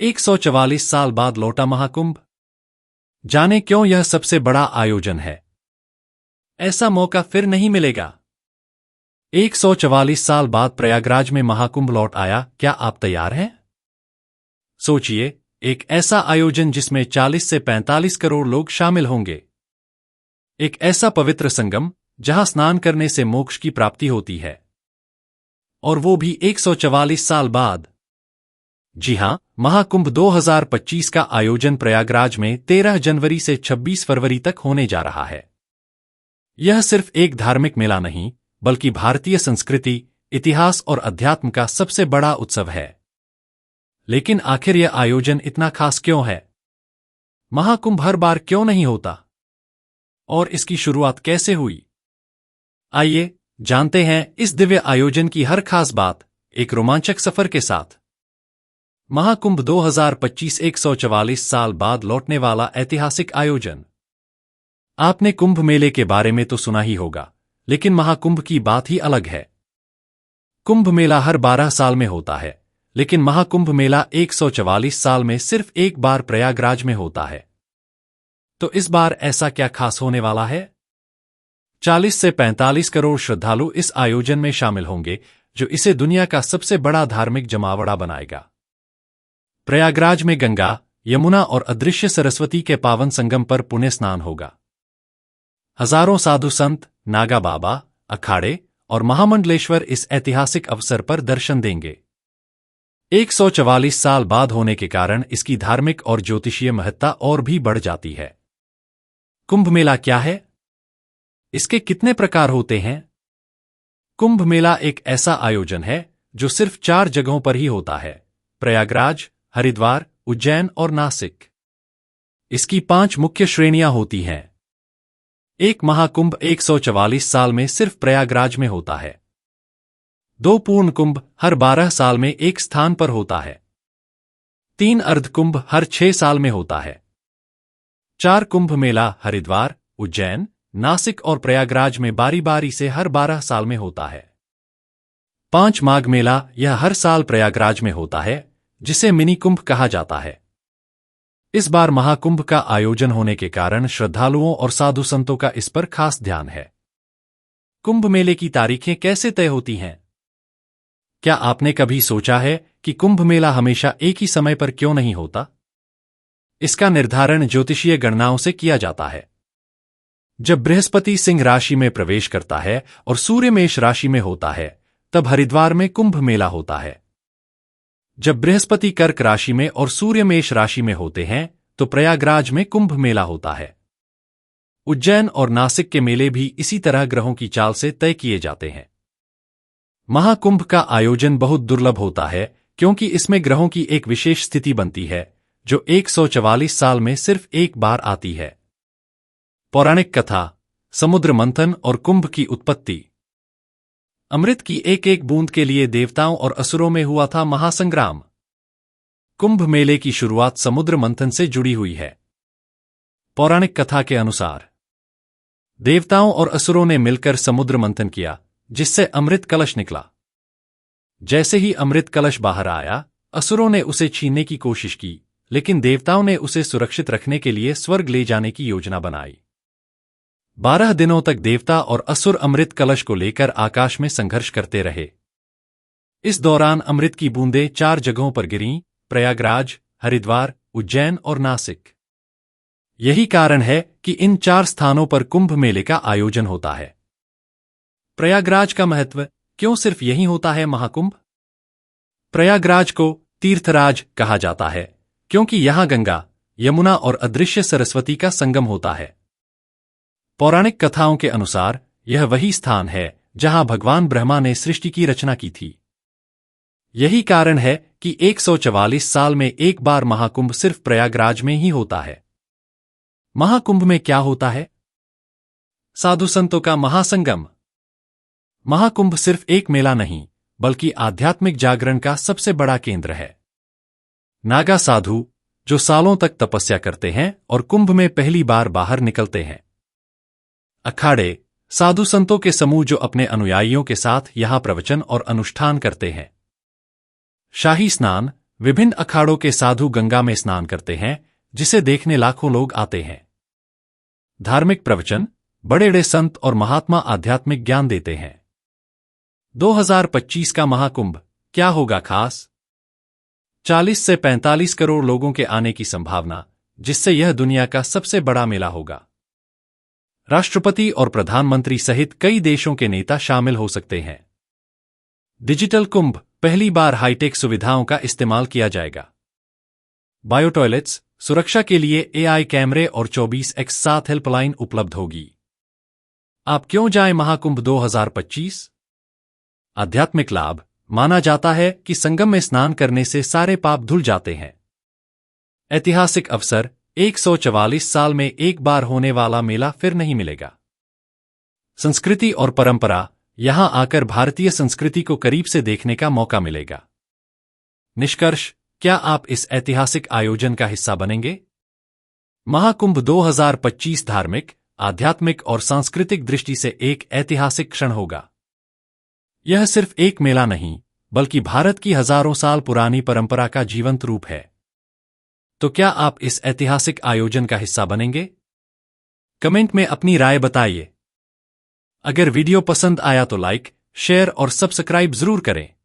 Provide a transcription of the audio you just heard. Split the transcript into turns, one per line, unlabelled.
144 साल बाद लौटा महाकुंभ। जाने क्यों यह सबसे बड़ा आयोजन है। ऐसा मौका फिर नहीं मिलेगा। 144 साल बाद प्रयागराज में महाकुंभ लौट आया। क्या आप तैयार हैं? सोचिए, एक ऐसा आयोजन जिसमें 40 से 45 करोड़ लोग शामिल होंगे। एक ऐसा पवित्र संगम जहां स्नान करने से मोक्ष की प्राप्ति होती है, और वो भी 144 साल बाद। जी हां, महाकुंभ 2025 का आयोजन प्रयागराज में 13 जनवरी से 26 फरवरी तक होने जा रहा है। यह सिर्फ एक धार्मिक मेला नहीं, बल्कि भारतीय संस्कृति, इतिहास और अध्यात्म का सबसे बड़ा उत्सव है। लेकिन आखिर यह आयोजन इतना खास क्यों है? महाकुंभ हर बार क्यों नहीं होता? और इसकी शुरुआत कैसे हुई? आइए जानते हैं इस दिव्य आयोजन की हर खास बात, एक रोमांचक सफर के साथ। महाकुंभ 2025 144 साल बाद लौटने वाला ऐतिहासिक आयोजन। आपने कुंभ मेले के बारे में तो सुना ही होगा, लेकिन महाकुंभ की बात ही अलग है। कुंभ मेला हर 12 साल में होता है, लेकिन महाकुंभ मेला 144 साल में सिर्फ एक बार प्रयागराज में होता है। तो इस बार ऐसा क्या खास होने वाला है? 40 से 45 करोड़ श्रद्धालु इस आयोजन में शामिल होंगे, जो इसे दुनिया का सबसे बड़ा धार्मिक जमावड़ा बनाएगा। प्रयागराज में गंगा, यमुना और अदृश्य सरस्वती के पावन संगम पर पुण्य स्नान होगा। हजारों साधु संत, नागा बाबा, अखाड़े और महामंडलेश्वर इस ऐतिहासिक अवसर पर दर्शन देंगे। 144 साल बाद होने के कारण इसकी धार्मिक और ज्योतिषीय महत्ता और भी बढ़ जाती है। कुंभ मेला क्या है? इसके कितने प्रकार होते हैं? कुंभ मेला एक ऐसा आयोजन है जो सिर्फ 4 जगहों पर ही होता है: प्रयागराज, हरिद्वार, उज्जैन और नासिक। इसकी 5 मुख्य श्रेणियां होती हैं। एक महाकुंभ 144 साल में सिर्फ प्रयागराज में होता है। 2 पूर्ण कुंभ हर 12 साल में एक स्थान पर होता है। 3 अर्धकुंभ हर 6 साल में होता है। 4 कुंभ मेला हरिद्वार, उज्जैन, नासिक और प्रयागराज में बारी बारी से हर 12 साल में होता है। 5 माघ मेला, यह हर साल प्रयागराज में होता है, जिसे मिनी कुंभ कहा जाता है। इस बार महाकुंभ का आयोजन होने के कारण श्रद्धालुओं और साधु संतों का इस पर खास ध्यान है। कुंभ मेले की तारीखें कैसे तय होती हैं? क्या आपने कभी सोचा है कि कुंभ मेला हमेशा एक ही समय पर क्यों नहीं होता? इसका निर्धारण ज्योतिषीय गणनाओं से किया जाता है। जब बृहस्पति सिंह राशि में प्रवेश करता है और सूर्य मेष राशि में होता है, तब हरिद्वार में कुंभ मेला होता है। जब बृहस्पति कर्क राशि में और सूर्य मेष राशि में होते हैं, तो प्रयागराज में कुंभ मेला होता है। उज्जैन और नासिक के मेले भी इसी तरह ग्रहों की चाल से तय किए जाते हैं। महाकुंभ का आयोजन बहुत दुर्लभ होता है, क्योंकि इसमें ग्रहों की एक विशेष स्थिति बनती है, जो 144 साल में सिर्फ एक बार आती है। पौराणिक कथा, समुद्र मंथन और कुंभ की उत्पत्ति। अमृत की एक एक बूंद के लिए देवताओं और असुरों में हुआ था महासंग्राम। कुंभ मेले की शुरुआत समुद्र मंथन से जुड़ी हुई है। पौराणिक कथा के अनुसार देवताओं और असुरों ने मिलकर समुद्र मंथन किया, जिससे अमृत कलश निकला। जैसे ही अमृत कलश बाहर आया, असुरों ने उसे छीनने की कोशिश की, लेकिन देवताओं ने उसे सुरक्षित रखने के लिए स्वर्ग ले जाने की योजना बनाई। 12 दिनों तक देवता और असुर अमृत कलश को लेकर आकाश में संघर्ष करते रहे। इस दौरान अमृत की बूंदें 4 जगहों पर गिरीं: प्रयागराज, हरिद्वार, उज्जैन और नासिक। यही कारण है कि इन 4 स्थानों पर कुंभ मेले का आयोजन होता है। प्रयागराज का महत्व क्यों सिर्फ यहीं होता है महाकुंभ? प्रयागराज को तीर्थराज कहा जाता है, क्योंकि यहां गंगा, यमुना और अदृश्य सरस्वती का संगम होता है। पौराणिक कथाओं के अनुसार यह वही स्थान है जहां भगवान ब्रह्मा ने सृष्टि की रचना की थी। यही कारण है कि 144 साल में एक बार महाकुंभ सिर्फ प्रयागराज में ही होता है। महाकुंभ में क्या होता है? साधु संतों का महासंगम। महाकुंभ सिर्फ एक मेला नहीं, बल्कि आध्यात्मिक जागरण का सबसे बड़ा केंद्र है। नागा साधु, जो सालों तक तपस्या करते हैं और कुंभ में पहली बार बाहर निकलते हैं। अखाड़े, साधु संतों के समूह जो अपने अनुयायियों के साथ यहां प्रवचन और अनुष्ठान करते हैं। शाही स्नान, विभिन्न अखाड़ों के साधु गंगा में स्नान करते हैं, जिसे देखने लाखों लोग आते हैं। धार्मिक प्रवचन, बड़े-बड़े संत और महात्मा आध्यात्मिक ज्ञान देते हैं। 2025 का महाकुंभ क्या होगा खास? 40 से 45 करोड़ लोगों के आने की संभावना, जिससे यह दुनिया का सबसे बड़ा मेला होगा। राष्ट्रपति और प्रधानमंत्री सहित कई देशों के नेता शामिल हो सकते हैं। डिजिटल कुंभ, पहली बार हाईटेक सुविधाओं का इस्तेमाल किया जाएगा। बायो टॉयलेट्स, सुरक्षा के लिए AI कैमरे और 24x7 हेल्पलाइन उपलब्ध होगी। आप क्यों जाएं महाकुंभ 2025? आध्यात्मिक लाभ, माना जाता है कि संगम में स्नान करने से सारे पाप धुल जाते हैं। ऐतिहासिक अवसर, 144 साल में एक बार होने वाला मेला फिर नहीं मिलेगा। संस्कृति और परंपरा, यहां आकर भारतीय संस्कृति को करीब से देखने का मौका मिलेगा। निष्कर्ष, क्या आप इस ऐतिहासिक आयोजन का हिस्सा बनेंगे? महाकुंभ 2025 धार्मिक, आध्यात्मिक और सांस्कृतिक दृष्टि से एक ऐतिहासिक क्षण होगा। यह सिर्फ एक मेला नहीं, बल्कि भारत की हजारों साल पुरानी परंपरा का जीवंत रूप है। तो क्या आप इस ऐतिहासिक आयोजन का हिस्सा बनेंगे? कमेंट में अपनी राय बताइए। अगर वीडियो पसंद आया तो लाइक, शेयर और सब्सक्राइब जरूर करें।